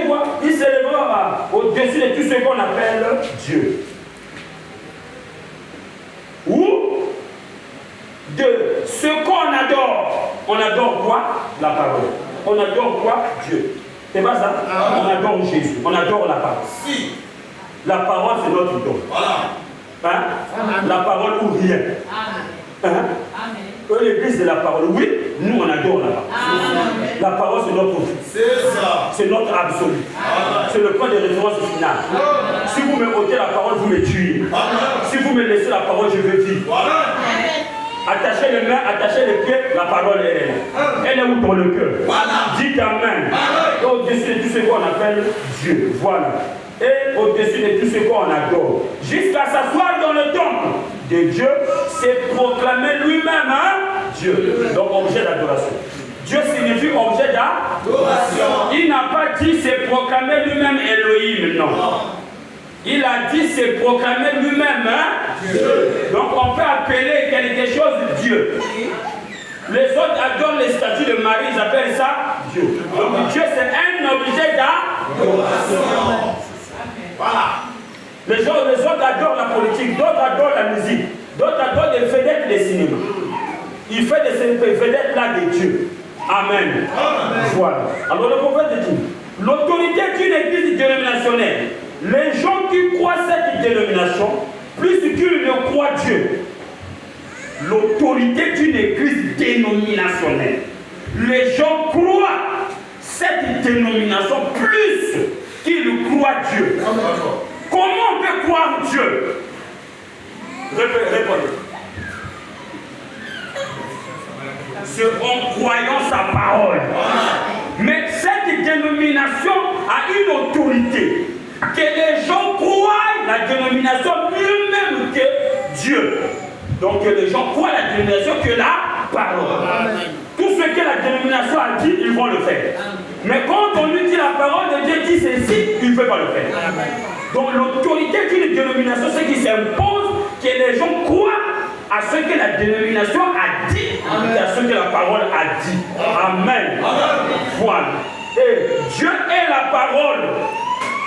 quoi? Il s'élèvera au-dessus de tout ce qu'on appelle Dieu. Ou de ce qu'on adore. On adore quoi? La parole. On adore quoi? Dieu. C'est pas ça? On adore Jésus. On adore la parole. Si. La parole, c'est notre don. Voilà. Hein? La parole ou rien. Hein? L'église, c'est la parole. Oui, nous, on adore la parole. La parole, c'est notre vie. C'est ça. C'est notre absolu. C'est le point de référence final. Si vous me ôtez la parole, vous me tuez. Si vous me laissez la parole, je vais vivre. Attachez les mains, attachez les pieds, la parole est là. Elle est où dans le cœur? Dites Amen. Et au-dessus de tout ce qu'on appelle Dieu. Voilà. Et au-dessus de tout ce qu'on adore. Jusqu'à s'asseoir dans le temple de Dieu, c'est proclamer lui-même Dieu. Donc objet d'adoration. Dieu signifie objet d'adoration. Il n'a pas dit c'est proclamer lui-même Elohim, non. Il a dit c'est proclamer lui-même Dieu. Donc on peut appeler quelque chose Dieu. Les autres adorent les statues de Marie, ils appellent ça Dieu. Donc Dieu c'est un objet d'adoration. Voilà. Les autres adorent la politique, d'autres adorent la musique, d'autres adorent des vedettes des cinémas. Il fait de ces vedettes-là des dieux. Amen. Voilà. Alors le prophète dit, l'autorité d'une église dénominationnelle, les gens qui croient cette dénomination, plus qu'ils ne croient Dieu, l'autorité d'une église dénominationnelle, les gens croient cette dénomination plus qu'ils croient Dieu. Comment on peut croire Dieu? Répondez. C'est en croyant sa parole. Mais cette dénomination a une autorité. Que les gens croient la dénomination mieux même que Dieu. Donc que les gens croient la dénomination que la parole. Tout ce que la dénomination a dit, ils vont le faire. Mais quand on lui dit la parole de Dieu dit ceci, il ne peut pas le faire. Donc l'autorité d'une dénomination, c'est qui s'impose que les gens croient à ce que la dénomination a dit et à ce que la parole a dit. Amen. Voilà. Et Dieu est la parole.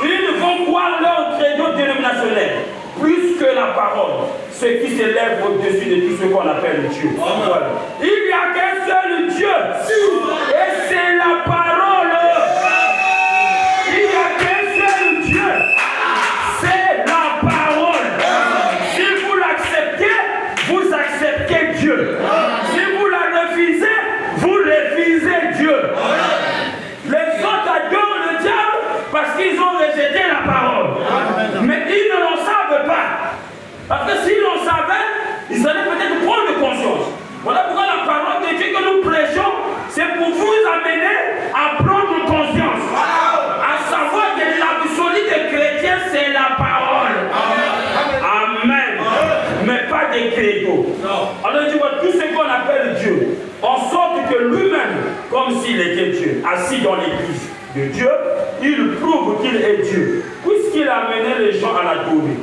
Ils vont croire leur credo dénominationnel plus que la parole, ce qui s'élève au-dessus de tout ce qu'on appelle Dieu. Voilà. Il n'y a qu'un seul Dieu, et c'est la parole. Il n'y a qu'un seul Dieu, c'est la parole. Si vous l'acceptez, vous acceptez Dieu. Si vous la refusez, vous refusez Dieu. Les autres adorent le diable parce qu'ils ont rejeté la parole. Mais ils ne l'en savent pas. Parce que s'ils l'en savaient, ils allaient peut-être prendre conscience. Voilà pourquoi la parole de Dieu que nous prêchons, c'est pour vous amener à prendre conscience. À savoir que l'absolu des chrétiens, c'est la parole. Amen. Mais pas des credos. Alors tu vois, tout ce qu'on appelle Dieu, en sorte que lui-même, comme s'il était Dieu, assis dans l'église de Dieu, il prouve qu'il est Dieu, puisqu'il a amené les gens à l'adorer.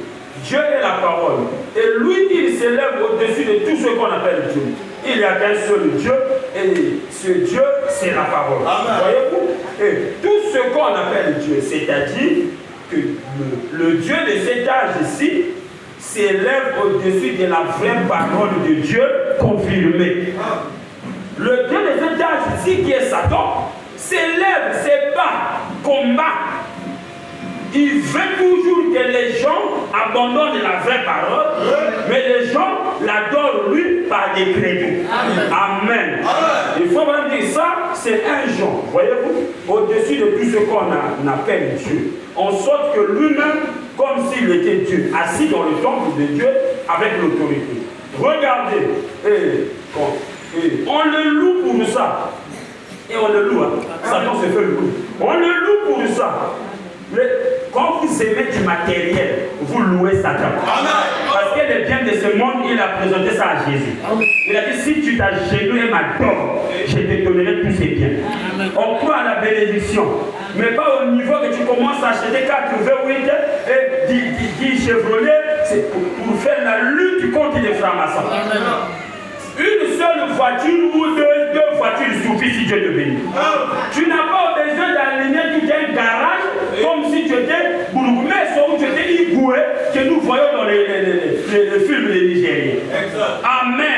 Dieu est la parole. Et lui, il s'élève au-dessus de tout ce qu'on appelle Dieu. Il n'y a qu'un seul Dieu, et ce Dieu, c'est la parole. Voyez-vous? Et tout ce qu'on appelle Dieu, c'est-à-dire que le Dieu de cet âge-ci s'élève au-dessus de la vraie parole de Dieu confirmée. Le Dieu de cet âge-ci, qui est Satan, s'élève, se bat, combat. Il veut toujours que les gens abandonnent la vraie parole, mais les gens l'adorent lui par des credos. Amen. Il faut vraiment dire ça, c'est un genre, voyez-vous, au-dessus de tout ce qu'on appelle Dieu. En sorte que lui-même, comme s'il était Dieu, assis dans le temple de Dieu avec l'autorité. Regardez, on le loue pour ça. Et on le loue, Satan se fait louer. On le loue pour ça. Quand vous aimez du matériel, vous louez Satan. Parce que les biens de ce monde, il a présenté ça à Jésus. Il a dit, si tu t'agenouilles et m'adores, je te donnerai tous ces biens. On croit à la bénédiction, mais pas au niveau que tu commences à acheter 4 V8 et 10 Chevrolet, c'est pour faire la lutte contre les francs-maçons. Une seule voiture ou deux voitures suffit si Dieu te bénit. Tu n'as pas besoin d'aligner tout un garage le film des Nigériens. Amen.